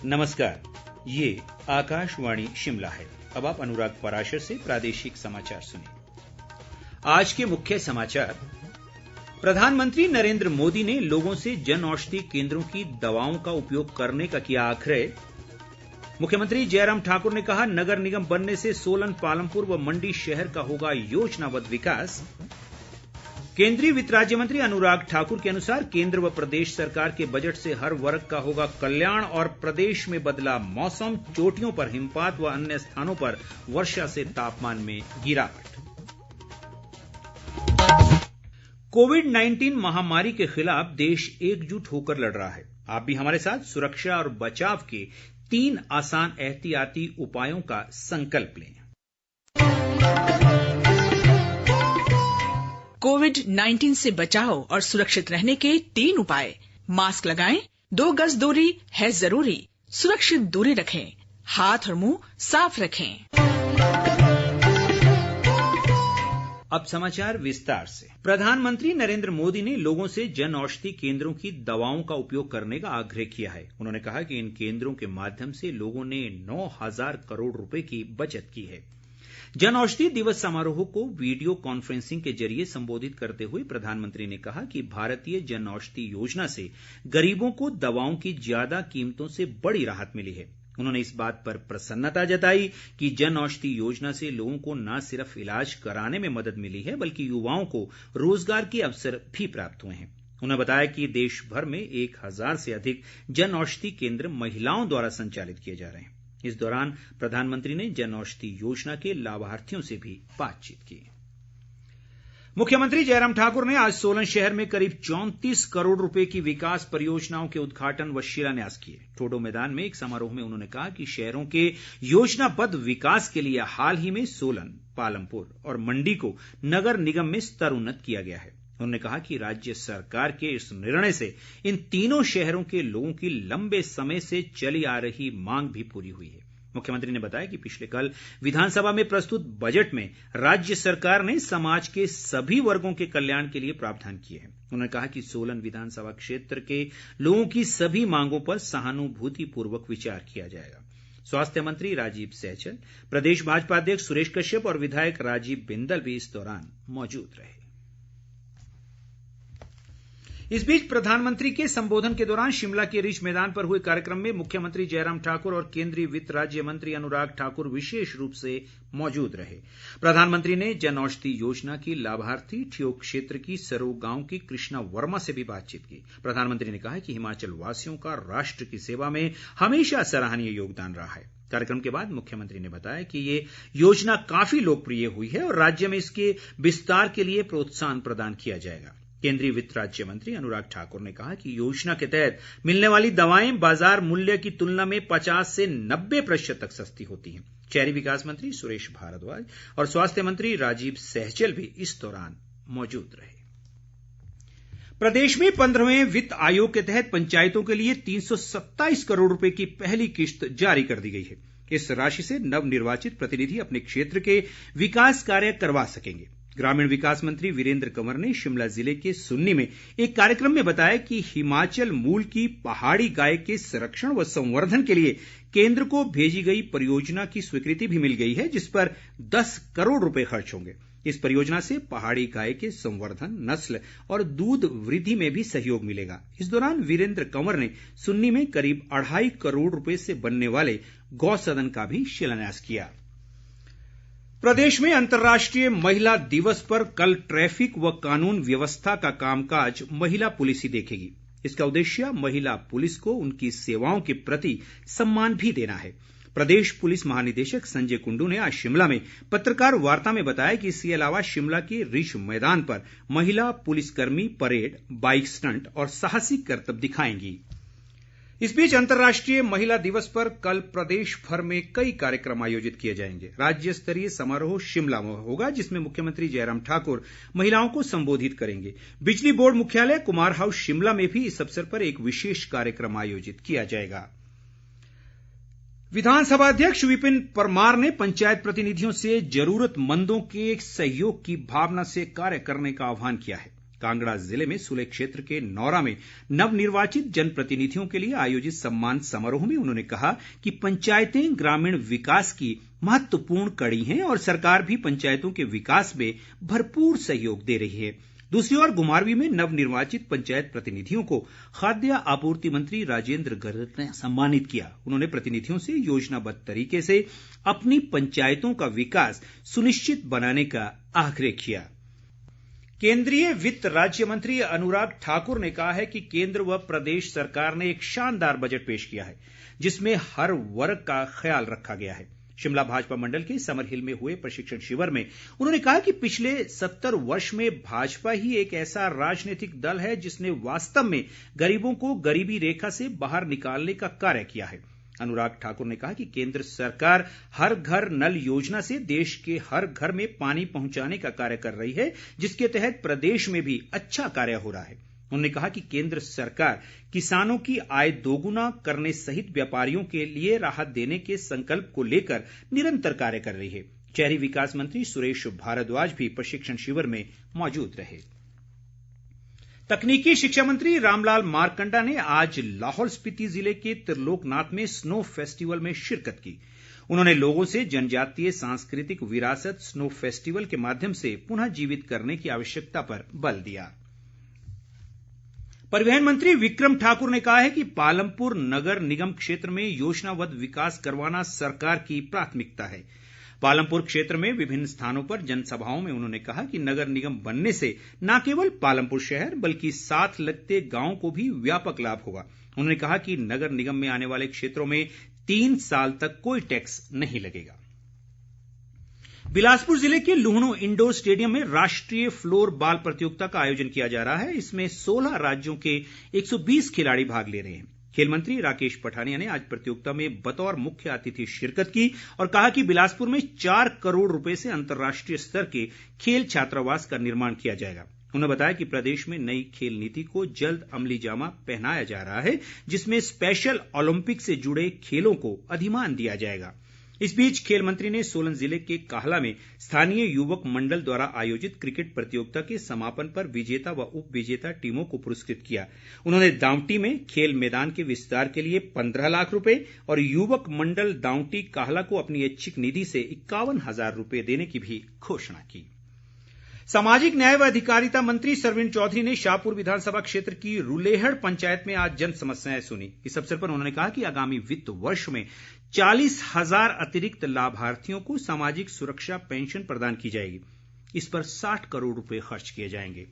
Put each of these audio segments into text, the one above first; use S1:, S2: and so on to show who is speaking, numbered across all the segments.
S1: नमस्कार, ये आकाशवाणी शिमला है। अब आप अनुराग पराशर से प्रादेशिक समाचार सुनिए। आज के मुख्य समाचार। प्रधानमंत्री नरेंद्र मोदी ने लोगों से जन औषधि केंद्रों की दवाओं का उपयोग करने का किया आग्रह। मुख्यमंत्री जयराम ठाकुर ने कहा, नगर निगम बनने से सोलन, पालमपुर व मंडी शहर का होगा योजनाबद्ध विकास। केंद्रीय वित्त राज्य मंत्री अनुराग ठाकुर के अनुसार केंद्र व प्रदेश सरकार के बजट से हर वर्ग का होगा कल्याण और प्रदेश में बदला मौसम, चोटियों पर हिमपात व अन्य स्थानों पर वर्षा से तापमान में गिरावट। कोविड-19 महामारी के खिलाफ देश एकजुट होकर लड़ रहा है। आप भी हमारे साथ सुरक्षा और बचाव के 3 आसान एहतियाती उपायों का संकल्प लें।
S2: कोविड-19 से बचाव और सुरक्षित रहने के 3 उपाय। मास्क लगाएं, 2 गज दूरी है जरूरी, सुरक्षित दूरी रखें, हाथ और मुंह साफ रखें।
S1: अब समाचार विस्तार से। प्रधानमंत्री नरेंद्र मोदी ने लोगों से जन औषधि केंद्रों की दवाओं का उपयोग करने का आग्रह किया है। उन्होंने कहा कि इन केंद्रों के माध्यम से लोगों ने 9,000 करोड़ रुपए की बचत की है। जन औषधि दिवस समारोह को वीडियो कॉन्फ्रेंसिंग के जरिए संबोधित करते हुए प्रधानमंत्री ने कहा कि भारतीय जन औषधि योजना से गरीबों को दवाओं की ज्यादा कीमतों से बड़ी राहत मिली है। उन्होंने इस बात पर प्रसन्नता जताई कि जन औषधि योजना से लोगों को न सिर्फ इलाज कराने में मदद मिली है, बल्कि युवाओं को रोजगार के अवसर भी प्राप्त हुए हैं। उन्होंने बताया कि देश भर में 1,000 से अधिक जन औषधि केंद्र महिलाओं द्वारा संचालित किए जा रहे हैं। इस दौरान प्रधानमंत्री ने जन औषधि योजना के लाभार्थियों से भी बातचीत की। मुख्यमंत्री जयराम ठाकुर ने आज सोलन शहर में करीब 34 करोड़ रुपए की विकास परियोजनाओं के उद्घाटन व शिलान्यास किए। ठोडो मैदान में एक समारोह में उन्होंने कहा कि शहरों के योजनाबद्ध विकास के लिए हाल ही में सोलन, पालमपुर और मंडी को नगर निगम में स्तरोन्नत किया गया है। उन्होंने कहा कि राज्य सरकार के इस निर्णय से इन तीनों शहरों के लोगों की लंबे समय से चली आ रही मांग भी पूरी हुई है। मुख्यमंत्री ने बताया कि पिछले कल विधानसभा में प्रस्तुत बजट में राज्य सरकार ने समाज के सभी वर्गों के कल्याण के लिए प्रावधान किए हैं। उन्होंने कहा कि सोलन विधानसभा क्षेत्र के लोगों की सभी मांगों पर सहानुभूतिपूर्वक विचार किया जाएगा। स्वास्थ्य मंत्री राजीव सहजल, प्रदेश भाजपा अध्यक्ष सुरेश कश्यप और विधायक राजीव बिंदल भी इस दौरान मौजूद रहे। इस बीच प्रधानमंत्री के संबोधन के दौरान शिमला के रिज मैदान पर हुए कार्यक्रम में मुख्यमंत्री जयराम ठाकुर और केंद्रीय वित्त राज्य मंत्री अनुराग ठाकुर विशेष रूप से मौजूद रहे। प्रधानमंत्री ने जन औषधि योजना की लाभार्थी ठियोग क्षेत्र की सरो गांव की कृष्णा वर्मा से भी बातचीत की। प्रधानमंत्री ने कहा कि हिमाचल वासियों का राष्ट्र की सेवा में हमेशा सराहनीय योगदान रहा है। कार्यक्रम के बाद मुख्यमंत्री ने बताया कि ये योजना काफी लोकप्रिय हुई है और राज्य में इसके विस्तार के लिए प्रोत्साहन प्रदान किया जाएगा। केंद्रीय वित्त राज्य मंत्री अनुराग ठाकुर ने कहा कि योजना के तहत मिलने वाली दवाएं बाजार मूल्य की तुलना में 50 से 90% तक सस्ती होती हैं। शहरी विकास मंत्री सुरेश भारद्वाज और स्वास्थ्य मंत्री राजीव सहजल भी इस दौरान मौजूद रहे। प्रदेश में 15वें वित्त आयोग के तहत पंचायतों के लिए 327 करोड़ रुपए की पहली किश्त जारी कर दी गई है। इस राशि से नवनिर्वाचित प्रतिनिधि अपने क्षेत्र के विकास कार्य करवा सकेंगे। ग्रामीण विकास मंत्री वीरेंद्र कंवर ने शिमला जिले के सुन्नी में एक कार्यक्रम में बताया कि हिमाचल मूल की पहाड़ी गाय के संरक्षण व संवर्धन के लिए केंद्र को भेजी गई परियोजना की स्वीकृति भी मिल गई है, जिस पर 10 करोड़ रुपए खर्च होंगे। इस परियोजना से पहाड़ी गाय के संवर्धन, नस्ल और दूध वृद्धि में भी सहयोग मिलेगा। इस दौरान वीरेंद्र कंवर ने सुन्नी में करीब 2.5 करोड़ रुपए से बनने वाले गौ सदन का भी शिलान्यास किया। प्रदेश में अंतर्राष्ट्रीय महिला दिवस पर कल ट्रैफिक व कानून व्यवस्था का कामकाज महिला पुलिस ही देखेगी। इसका उद्देश्य महिला पुलिस को उनकी सेवाओं के प्रति सम्मान भी देना है। प्रदेश पुलिस महानिदेशक संजय कुंडू ने आज शिमला में पत्रकार वार्ता में बताया कि इसके अलावा शिमला के रिज मैदान पर महिला पुलिसकर्मी परेड, बाइक स्टंट और साहसिक करतब दिखाएंगी। इस बीच अंतर्राष्ट्रीय महिला दिवस पर कल प्रदेश भर में कई कार्यक्रम आयोजित किए जाएंगे। राज्य स्तरीय समारोह शिमला में होगा, जिसमें मुख्यमंत्री जयराम ठाकुर महिलाओं को संबोधित करेंगे। बिजली बोर्ड मुख्यालय कुमार हाउस शिमला में भी इस अवसर पर एक विशेष कार्यक्रम आयोजित किया जाएगा। विधानसभा अध्यक्ष विपिन परमार ने पंचायत प्रतिनिधियों से जरूरतमंदों के सहयोग की भावना से कार्य करने का आह्वान किया है। कांगड़ा जिले में सुलह क्षेत्र के नौरा में नवनिर्वाचित जनप्रतिनिधियों के लिए आयोजित सम्मान समारोह में उन्होंने कहा कि पंचायतें ग्रामीण विकास की महत्वपूर्ण कड़ी हैं और सरकार भी पंचायतों के विकास में भरपूर सहयोग दे रही है। दूसरी ओर घुमारवीं में नवनिर्वाचित पंचायत प्रतिनिधियों को खाद्य आपूर्ति मंत्री राजेंद्र गर्ग ने सम्मानित किया। उन्होंने प्रतिनिधियों से योजनाबद्ध तरीके से अपनी पंचायतों का विकास सुनिश्चित बनाने का आग्रह किया। केंद्रीय वित्त राज्य मंत्री अनुराग ठाकुर ने कहा है कि केंद्र व प्रदेश सरकार ने एक शानदार बजट पेश किया है जिसमें हर वर्ग का ख्याल रखा गया है। शिमला भाजपा मंडल के समर हिल में हुए प्रशिक्षण शिविर में उन्होंने कहा कि पिछले 70 वर्ष में भाजपा ही एक ऐसा राजनीतिक दल है जिसने वास्तव में गरीबों को गरीबी रेखा से बाहर निकालने का कार्य किया है। अनुराग ठाकुर ने कहा कि केंद्र सरकार हर घर नल योजना से देश के हर घर में पानी पहुंचाने का कार्य कर रही है, जिसके तहत प्रदेश में भी अच्छा कार्य हो रहा है। उन्होंने कहा कि केंद्र सरकार किसानों की आय दोगुना करने सहित व्यापारियों के लिए राहत देने के संकल्प को लेकर निरंतर कार्य कर रही है। शहरी विकास मंत्री सुरेश भारद्वाज भी प्रशिक्षण शिविर में मौजूद रहे। तकनीकी शिक्षा मंत्री रामलाल मारकंडा ने आज लाहौल स्पीति जिले के त्रिलोकनाथ में स्नो फेस्टिवल में शिरकत की। उन्होंने लोगों से जनजातीय सांस्कृतिक विरासत स्नो फेस्टिवल के माध्यम से पुनः जीवित करने की आवश्यकता पर बल दिया। परिवहन मंत्री विक्रम ठाकुर ने कहा है कि पालमपुर नगर निगम क्षेत्र में योजनाबद्ध विकास करवाना सरकार की प्राथमिकता है। पालमपुर क्षेत्र में विभिन्न स्थानों पर जनसभाओं में उन्होंने कहा कि नगर निगम बनने से न केवल पालमपुर शहर बल्कि साथ लगते गांवों को भी व्यापक लाभ होगा। उन्होंने कहा कि नगर निगम में आने वाले क्षेत्रों में 3 साल तक कोई टैक्स नहीं लगेगा। बिलासपुर जिले के लुहणु इंडोर स्टेडियम में राष्ट्रीय फ्लोर बॉल प्रतियोगिता का आयोजन किया जा रहा है। इसमें 16 राज्यों के 120 खिलाड़ी भाग ले रहे हैं। खेल मंत्री राकेश पठानिया ने आज प्रतियोगिता में बतौर मुख्य अतिथि शिरकत की और कहा कि बिलासपुर में 4 करोड़ रुपए से अंतर्राष्ट्रीय स्तर के खेल छात्रावास का निर्माण किया जाएगा। उन्होंने बताया कि प्रदेश में नई खेल नीति को जल्द अमली जामा पहनाया जा रहा है, जिसमें स्पेशल ओलंपिक से जुड़े खेलों को अधिमान दिया जाएगा। इस बीच खेल मंत्री ने सोलन जिले के काहला में स्थानीय युवक मंडल द्वारा आयोजित क्रिकेट प्रतियोगिता के समापन पर विजेता व उप विजेता टीमों को पुरस्कृत किया। उन्होंने दावटी में खेल मैदान के विस्तार के लिए 15 लाख रुपए और युवक मंडल दावटी काहला को अपनी ऐच्छिक निधि से 51,000 रुपए देने की भी घोषणा की। सामाजिक न्याय व अधिकारिता मंत्री सरवीण चौधरी ने शाहपुर विधानसभा क्षेत्र की रुलेहड़ पंचायत में आज जन समस्याएं सुनी। इस अवसर पर उन्होंने कहा कि आगामी वित्त वर्ष में 40,000 अतिरिक्त लाभार्थियों को सामाजिक सुरक्षा पेंशन प्रदान की जाएगी। इस पर 60 करोड़ रुपए खर्च किए जाएंगे।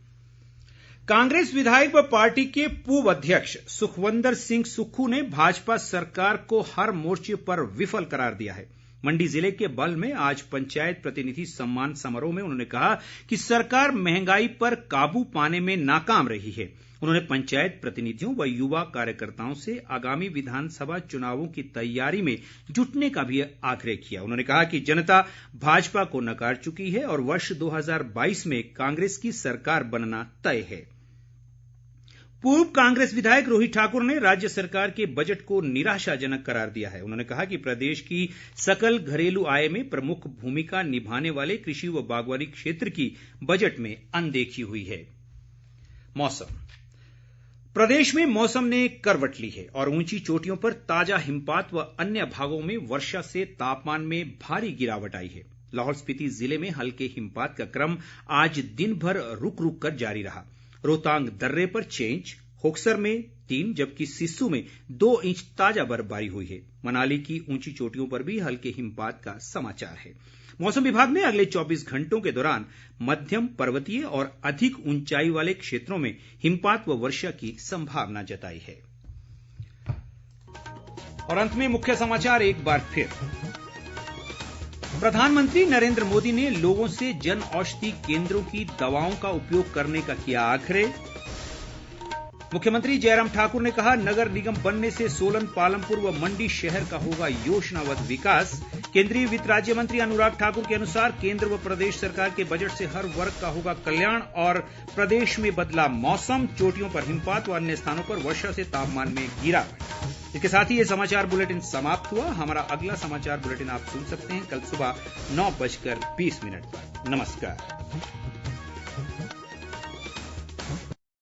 S1: कांग्रेस विधायक व पार्टी के पूर्व अध्यक्ष सुखविंदर सिंह सुक्खू ने भाजपा सरकार को हर मोर्चे पर विफल करार दिया है। मंडी जिले के बल्ह में आज पंचायत प्रतिनिधि सम्मान समारोह में उन्होंने कहा कि सरकार महंगाई पर काबू पाने में नाकाम रही है। उन्होंने पंचायत प्रतिनिधियों व युवा कार्यकर्ताओं से आगामी विधानसभा चुनावों की तैयारी में जुटने का भी आग्रह किया। उन्होंने कहा कि जनता भाजपा को नकार चुकी है और वर्ष 2022 में कांग्रेस की सरकार बनना तय है। पूर्व कांग्रेस विधायक रोहित ठाकुर ने राज्य सरकार के बजट को निराशाजनक करार दिया है। उन्होंने कहा कि प्रदेश की सकल घरेलू आय में प्रमुख भूमिका निभाने वाले कृषि व बागवानी क्षेत्र की बजट में अनदेखी हुई है। मौसम। प्रदेश में मौसम ने करवट ली है और ऊंची चोटियों पर ताजा हिमपात व अन्य भागों में वर्षा से तापमान में भारी गिरावट आई है। लाहौल स्पीति जिले में हल्के हिमपात का क्रम आज दिन भर रुक रुक कर जारी रहा। रोहतांग दर्रे पर 6 इंच, होक्सर में 3 जबकि सिस्सू में 2 इंच ताजा बर्फबारी हुई है। मनाली की ऊंची चोटियों पर भी हल्के हिमपात का समाचार है। मौसम विभाग ने अगले 24 घंटों के दौरान मध्यम पर्वतीय और अधिक ऊंचाई वाले क्षेत्रों में हिमपात व वर्षा की संभावना जताई है। और अंत में मुख्य समाचार एक बार फिर। प्रधानमंत्री नरेंद्र मोदी ने लोगों से जन औषधि केंद्रों की दवाओं का उपयोग करने का किया आग्रह। मुख्यमंत्री जयराम ठाकुर ने कहा, नगर निगम बनने से सोलन, पालमपुर व मंडी शहर का होगा योजनाबद्ध विकास। केंद्रीय वित्त राज्य मंत्री अनुराग ठाकुर के अनुसार केंद्र व प्रदेश सरकार के बजट से हर वर्ग का होगा कल्याण। और प्रदेश में बदला मौसम, चोटियों पर हिमपात व अन्य स्थानों पर वर्षा से तापमान में गिरावट। इसके साथ ही ये समाचार बुलेटिन समाप्त हुआ। हमारा अगला समाचार बुलेटिन आप सुन सकते हैं कल सुबह 9:20 पर। नमस्कार।